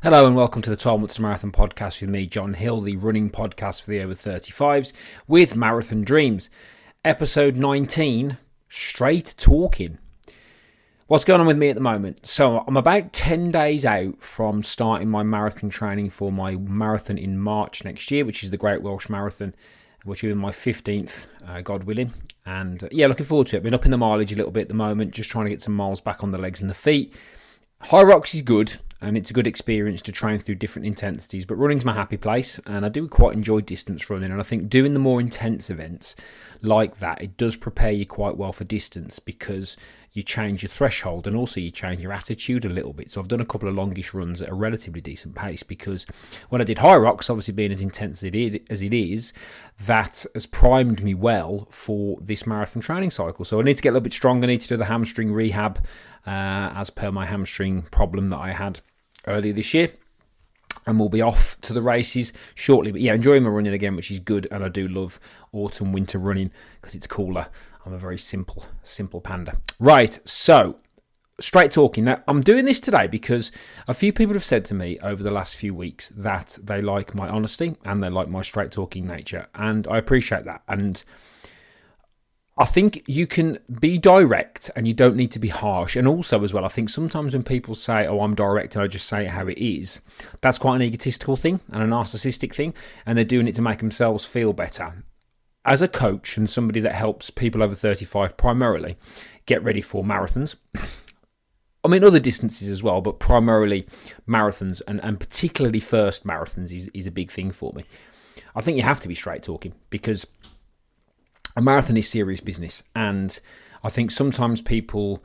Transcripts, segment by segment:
Hello and welcome to the 12 Months to Marathon podcast with me, John Hill, the running podcast for the over 35s with Marathon Dreams. Episode 19, Straight Talking. What's going on with me at the moment? So I'm about 10 days out from starting my marathon training for my marathon in March next year, which is the Great Welsh Marathon, which will be my 15th, God willing. And looking forward to it. I've been up in the mileage a little bit at the moment, just trying to get some miles back on the legs and the feet. Hyrox is good, and it's a good experience to train through different intensities, but running's my happy place, and I do quite enjoy distance running, and I think doing the more intense events like that, it does prepare you quite well for distance because you change your threshold and also you change your attitude a little bit. So I've done a couple of longish runs at a relatively decent pace because when I did Hyrox, obviously being as intense as it is, that has primed me well for this marathon training cycle. So I need to get a little bit stronger, I need to do the hamstring rehab as per my hamstring problem that I had earlier this year. And we'll be off to the races shortly. But enjoying my running again, which is good. And I do love autumn, winter running because it's cooler. I'm a very simple panda. Right, so straight talking. Now, I'm doing this today because a few people have said to me over the last few weeks that they like my honesty and they like my straight talking nature. And I appreciate that. And I think you can be direct and you don't need to be harsh. And also as well, I think sometimes when people say, oh, I'm direct and I just say it how it is, that's quite an egotistical thing and a narcissistic thing. And they're doing it to make themselves feel better. As a coach and somebody that helps people over 35 primarily get ready for marathons, I mean other distances as well, but primarily marathons and particularly first marathons is a big thing for me. I think you have to be straight talking because a marathon is serious business, and I think sometimes people,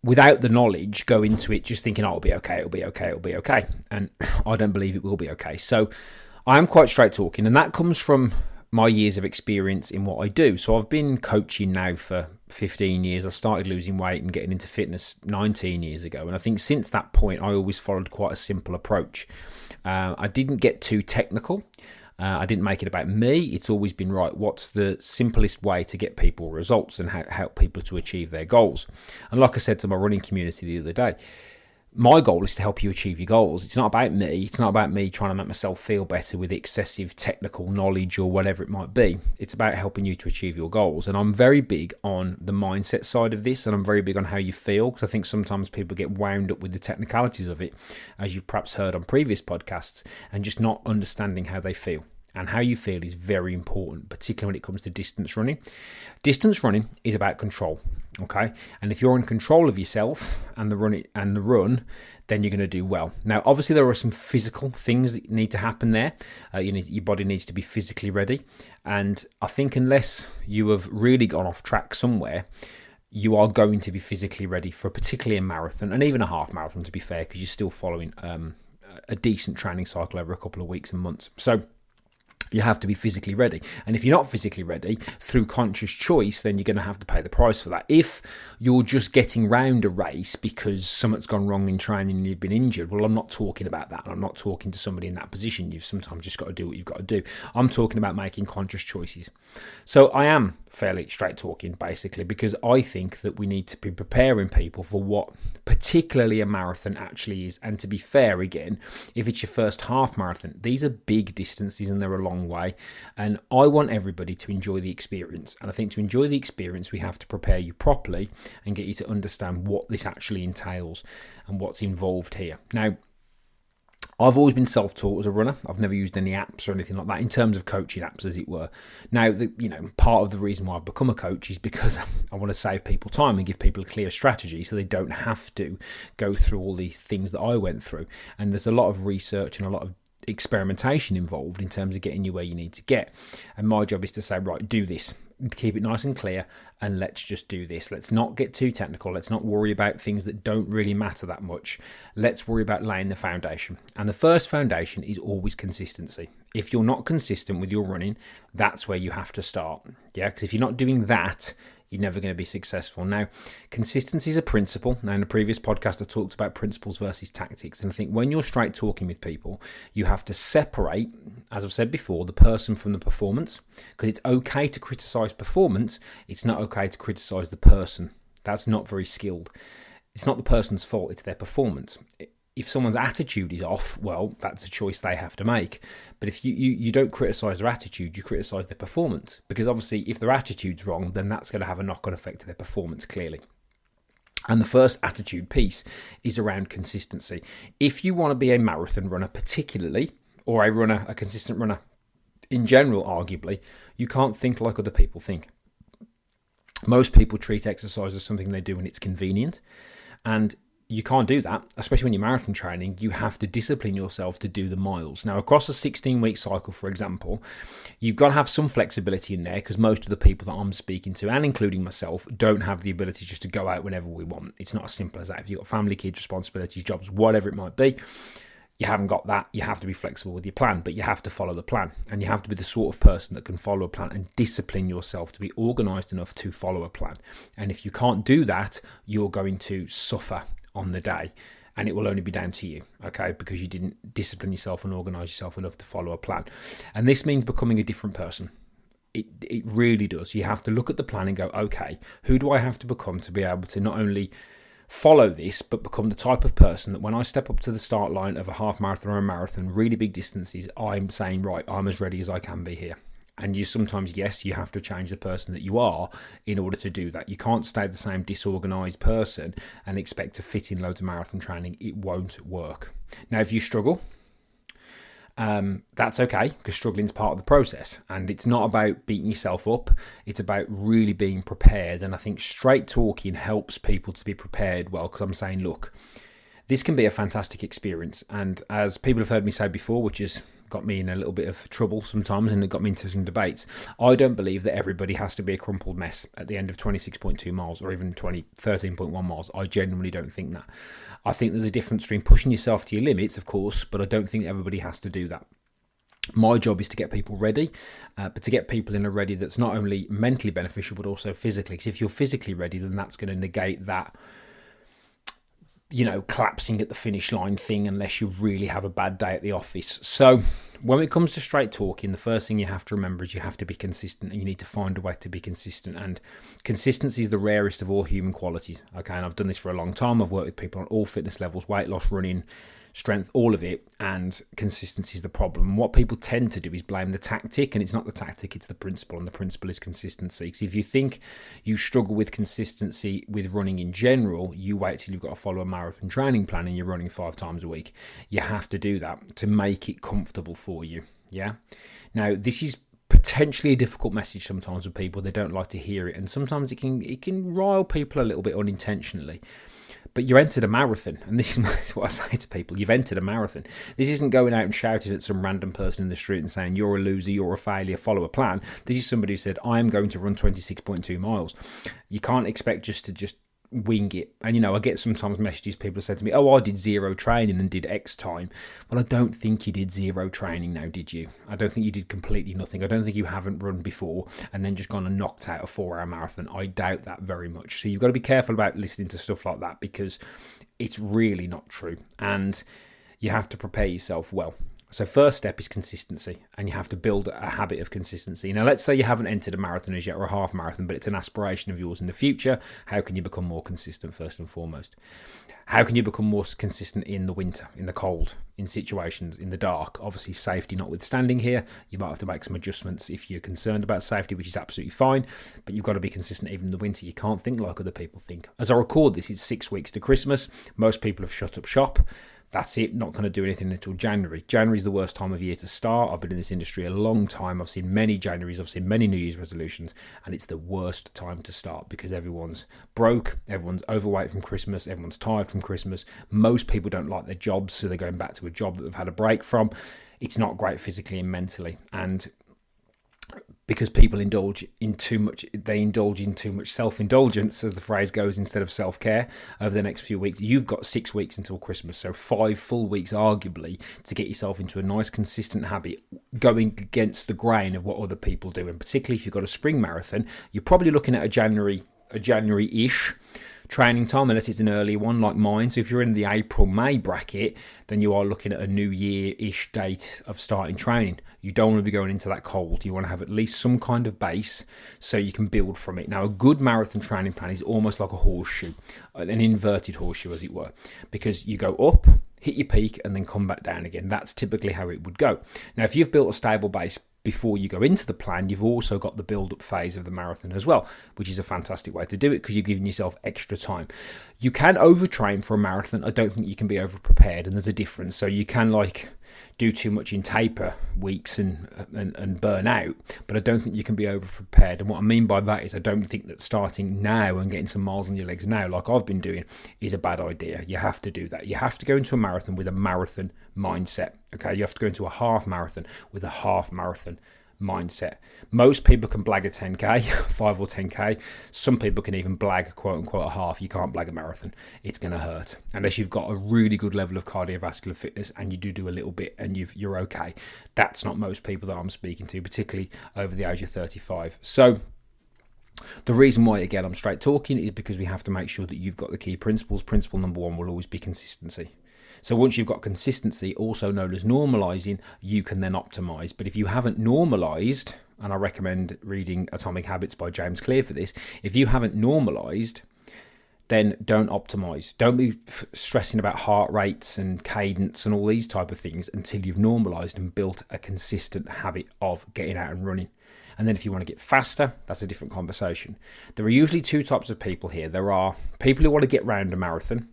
without the knowledge, go into it just thinking, oh, it'll be okay. And I don't believe it will be okay. So I am quite straight talking, and that comes from my years of experience in what I do. So I've been coaching now for 15 years. I started losing weight and getting into fitness 19 years ago. And I think since that point, I always followed quite a simple approach. I didn't get too technical. I didn't make it about me. It's always been right. What's the simplest way to get people results and help people to achieve their goals? And like I said to my running community the other day, my goal is to help you achieve your goals. It's not about me. It's not about me trying to make myself feel better with excessive technical knowledge or whatever it might be. It's about helping you to achieve your goals. And I'm very big on the mindset side of this, and I'm very big on how you feel, because I think sometimes people get wound up with the technicalities of it, as you've perhaps heard on previous podcasts, and just not understanding how they feel. And how you feel is very important, particularly when it comes to distance running. Distance running is about control, okay? And if you're in control of yourself and the run, then you're going to do well. Now, obviously, there are some physical things that need to happen there. Your body needs to be physically ready. And I think unless you have really gone off track somewhere, you are going to be physically ready for particularly a marathon and even a half marathon, to be fair, because you're still following a decent training cycle over a couple of weeks and months. So you have to be physically ready. And if you're not physically ready through conscious choice, then you're going to have to pay the price for that. If you're just getting round a race because something's gone wrong in training and you've been injured, well, I'm not talking about that. I'm not talking to somebody in that position. You've sometimes just got to do what you've got to do. I'm talking about making conscious choices. So I am fairly straight talking, basically, because I think that we need to be preparing people for what particularly a marathon actually is. And to be fair, again, if it's your first half marathon, these are big distances and they're a long way, and I want everybody to enjoy the experience. And I think to enjoy the experience, we have to prepare you properly and get you to understand what this actually entails and what's involved here. Now, I've always been self-taught as a runner. I've never used any apps or anything like that in terms of coaching apps, as it were. Now, part of the reason why I've become a coach is because I want to save people time and give people a clear strategy so they don't have to go through all the things that I went through. And there's a lot of research and a lot of experimentation involved in terms of getting you where you need to get. And my job is to say, right, do this. Keep it nice and clear, and let's just do this. Let's not get too technical. Let's not worry about things that don't really matter that much. Let's worry about laying the foundation. And the first foundation is always consistency. If you're not consistent with your running, that's where you have to start. Yeah, because if you're not doing that, you're never going to be successful. Now, consistency is a principle. Now, in the previous podcast, I talked about principles versus tactics. And I think when you're straight talking with people, you have to separate, as I've said before, the person from the performance. Because it's okay to criticize performance. It's not okay to criticize the person. That's not very skilled. It's not the person's fault. It's their performance. if someone's attitude is off, well, that's a choice they have to make. But if you don't criticise their attitude, you criticise their performance. Because obviously, if their attitude's wrong, then that's going to have a knock-on effect to their performance, clearly. And the first attitude piece is around consistency. If you want to be a marathon runner particularly, or a consistent runner in general, arguably, you can't think like other people think. Most people treat exercise as something they do when it's convenient. And you can't do that, especially when you're marathon training. You have to discipline yourself to do the miles. Now, across a 16-week cycle, for example, you've got to have some flexibility in there, because most of the people that I'm speaking to, and including myself, don't have the ability just to go out whenever we want. It's not as simple as that. If you've got family, kids, responsibilities, jobs, whatever it might be, you haven't got that. You have to be flexible with your plan, but you have to follow the plan. And you have to be the sort of person that can follow a plan and discipline yourself to be organised enough to follow a plan. And if you can't do that, you're going to suffer on the day, and it will only be down to you, okay, because you didn't discipline yourself and organise yourself enough to follow a plan. And this means becoming a different person. It really does. You have to look at the plan and go, okay, who do I have to become to be able to not only follow this, but become the type of person that when I step up to the start line of a half marathon or a marathon, really big distances, I'm saying, right, I'm as ready as I can be here. And you sometimes, yes, you have to change the person that you are in order to do that. You can't stay the same disorganised person and expect to fit in loads of marathon training. It won't work. Now, if you struggle, that's okay, because struggling is part of the process. And it's not about beating yourself up. It's about really being prepared. And I think straight talking helps people to be prepared well, because I'm saying, look, this can be a fantastic experience. And as people have heard me say before, which has got me in a little bit of trouble sometimes and it got me into some debates, I don't believe that everybody has to be a crumpled mess at the end of 26.2 miles or even 13.1 miles. I genuinely don't think that. I think there's a difference between pushing yourself to your limits, of course, but I don't think everybody has to do that. My job is to get people ready, but to get people in a ready that's not only mentally beneficial, but also physically. Because if you're physically ready, then that's going to negate that, collapsing at the finish line thing, unless you really have a bad day at the office. So when it comes to straight talking, the first thing you have to remember is you have to be consistent, and you need to find a way to be consistent. And consistency is the rarest of all human qualities. Okay, and I've done this for a long time. I've worked with people on all fitness levels, weight loss, running, strength, all of it, and consistency is the problem. And what people tend to do is blame the tactic, and it's not the tactic, it's the principle, and the principle is consistency. Because if you think you struggle with consistency with running in general, you wait till you've got to follow a marathon training plan and you're running 5 times a week. You have to do that to make it comfortable for you. Yeah. Now, this is potentially a difficult message sometimes with people. They don't like to hear it, and sometimes it can rile people a little bit unintentionally. But you entered a marathon, and this is what I say to people. You've entered a marathon. This isn't going out and shouting at some random person in the street and saying, you're a loser, you're a failure, follow a plan. This is somebody who said, I am going to run 26.2 miles. You can't expect just to wing it. And, I get sometimes messages, people have said to me, oh, I did 0 training and did X time. Well, I don't think you did 0 training now, did you? I don't think you did completely nothing. I don't think you haven't run before and then just gone and knocked out a 4-hour marathon. I doubt that very much. So you've got to be careful about listening to stuff like that, because it's really not true. And you have to prepare yourself well. So first step is consistency, and you have to build a habit of consistency. Now, let's say you haven't entered a marathon as yet, or a half marathon, but it's an aspiration of yours in the future. How can you become more consistent first and foremost? How can you become more consistent in the winter, in the cold, in situations, in the dark? Obviously, safety notwithstanding here, you might have to make some adjustments if you're concerned about safety, which is absolutely fine, but you've got to be consistent even in the winter. You can't think like other people think. As I record this, it's 6 weeks to Christmas. Most people have shut up shop. That's it, not going to do anything until January. January is the worst time of year to start. I've been in this industry a long time. I've seen many Januaries, I've seen many New Year's resolutions, and it's the worst time to start because everyone's broke, everyone's overweight from Christmas, everyone's tired from Christmas. Most people don't like their jobs, so they're going back to a job that they've had a break from. It's not great physically and mentally. And because people indulge in too much self-indulgence, as the phrase goes, instead of self-care over the next few weeks. You've got 6 weeks until Christmas, so 5 full weeks arguably to get yourself into a nice consistent habit, going against the grain of what other people do. And particularly if you've got a spring marathon, you're probably looking at a January-ish training time, unless it's an early one like mine. So if you're in the April-May bracket, then you are looking at a New Year-ish date of starting training. You don't want to be going into that cold. You want to have at least some kind of base so you can build from it. Now, a good marathon training plan is almost like a horseshoe, an inverted horseshoe, as it were, because you go up hit your peak, and then come back down again. That's typically how it would go. Now, if you've built a stable base before you go into the plan, you've also got the build-up phase of the marathon as well, which is a fantastic way to do it because you're giving yourself extra time. You can overtrain for a marathon. I don't think you can be over-prepared, and there's a difference. So you can do too much in taper weeks and burn out, but I don't think you can be over-prepared. And what I mean by that is I don't think that starting now and getting some miles on your legs now, like I've been doing, is a bad idea. You have to do that. You have to go into a marathon with a marathon mindset. Okay, you have to go into a half marathon with a half marathon mindset. Most people can blag a 10k, 5 or 10k. Some people can even blag quote unquote a half. You can't blag a marathon. It's going to hurt unless you've got a really good level of cardiovascular fitness and you do a little bit and you're okay. That's not most people that I'm speaking to, particularly over the age of 35. So the reason why, again, I'm straight talking is because we have to make sure that you've got the key principles. Principle number one will always be consistency. So once you've got consistency, also known as normalizing, you can then optimize. But if you haven't normalized, and I recommend reading Atomic Habits by James Clear for this, if you haven't normalized, then don't optimize. Don't be stressing about heart rates and cadence and all these type of things until you've normalized and built a consistent habit of getting out and running. And then if you want to get faster, that's a different conversation. There are usually two types of people here. There are people who want to get round a marathon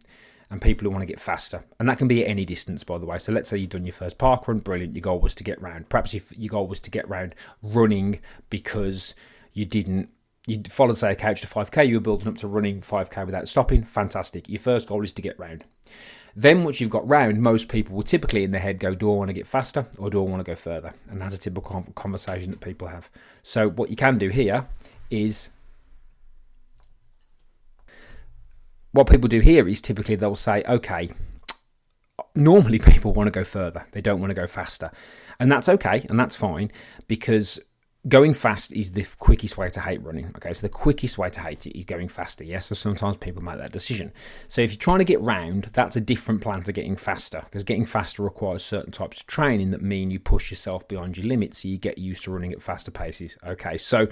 and people who want to get faster. And that can be at any distance, by the way. So let's say you've done your first park run, brilliant. Your goal was to get round. Perhaps if your goal was to get round running because you followed, say, a couch to 5k, you were building up to running 5k without stopping, fantastic. Your first goal is to get round. Then once you've got round, most people will typically in their head go, do I want to get faster or do I want to go further? And that's a typical conversation that people have. So what you can do here is, what people do here is typically they'll say, okay, normally people want to go further. They don't want to go faster. And that's okay. And that's fine because going fast is the quickest way to hate running. Okay, so the quickest way to hate it is going faster. Yes, so sometimes people make that decision. So if you're trying to get round, that's a different plan to getting faster because getting faster requires certain types of training that mean you push yourself beyond your limits so you get used to running at faster paces. Okay, so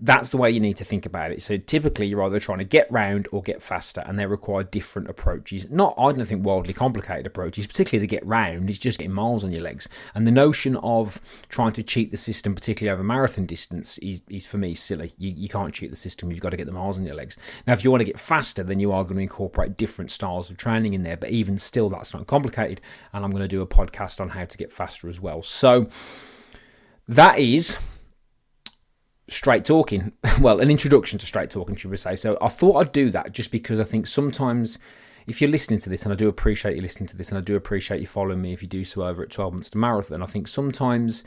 that's the way you need to think about it. So typically you're either trying to get round or get faster and they require different approaches. I don't think wildly complicated approaches, particularly to get round, is just getting miles on your legs. And the notion of trying to cheat the system, particularly over marathon distance, is for me silly. You can't cheat the system. You've got to get the miles on your legs. Now, if you want to get faster, then you are going to incorporate different styles of training in there. But even still, that's not complicated. And I'm going to do a podcast on how to get faster as well. So that is straight talking. Well, an introduction to straight talking, should we say. So I thought I'd do that just because I think sometimes if you're listening to this, and I do appreciate you listening to this, and I do appreciate you following me if you do so over at 12 Months to Marathon, I think sometimes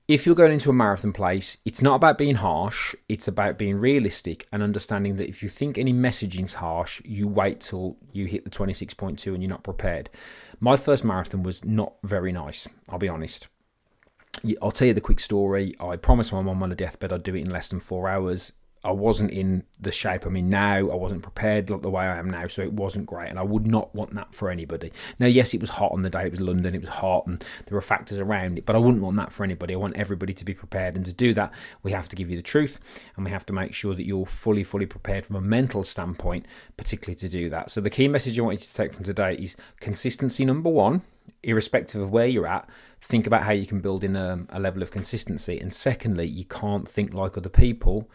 if you're going into a marathon place, it's not about being harsh, it's about being realistic and understanding that if you think any messaging's harsh, you wait till you hit the 26.2 and you're not prepared. My first marathon was not very nice, I'll be honest. I'll tell you the quick story. I promised my mum on a deathbed I'd do it in less than 4 hours. I wasn't in the shape I'm in now. I wasn't prepared like the way I am now, so it wasn't great, and I would not want that for anybody. Now, yes, it was hot on the day. It was London. It was hot, and there were factors around it, but I wouldn't want that for anybody. I want everybody to be prepared, and to do that, we have to give you the truth, and we have to make sure that you're fully prepared from a mental standpoint, particularly to do that. So the key message I want you to take from today is consistency, number one. Irrespective of where you're at, think about how you can build in a level of consistency. And secondly, you can't think like other people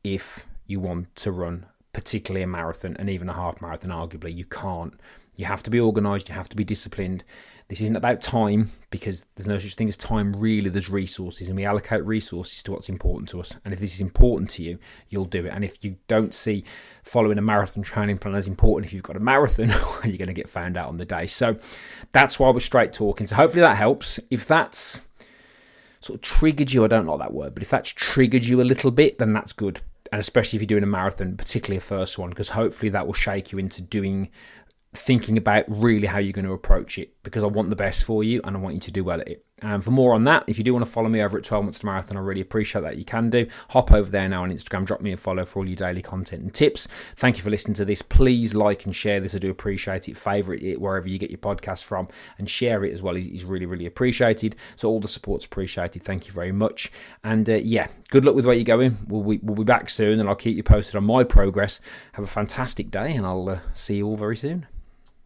if you want to run particularly a marathon and even a half marathon. Arguably, you can't. You have to be organised, you have to be disciplined. This isn't about time, because there's no such thing as time really. There's resources, and we allocate resources to what's important to us. And if this is important to you, you'll do it. And if you don't see following a marathon training plan as important if you've got a marathon, you're going to get found out on the day. So that's why we're straight talking. So hopefully that helps. If that's sort of triggered you, I don't like that word, but if that's triggered you a little bit, then that's good. And especially if you're doing a marathon, particularly a first one, because hopefully that will shake you into thinking about really how you're going to approach it, because I want the best for you and I want you to do well at it. And for more on that, if you do want to follow me over at 12 Months to Marathon, I really appreciate that. You can do. Hop over there now on Instagram, drop me a follow for all your daily content and tips. Thank you for listening to this. Please like and share this. I do appreciate it. Favourite it wherever you get your podcast from, and share it as well is really, really appreciated. So all the support's appreciated. Thank you very much. And good luck with where you're going. We'll be back soon, and I'll keep you posted on my progress. Have a fantastic day, and I'll see you all very soon.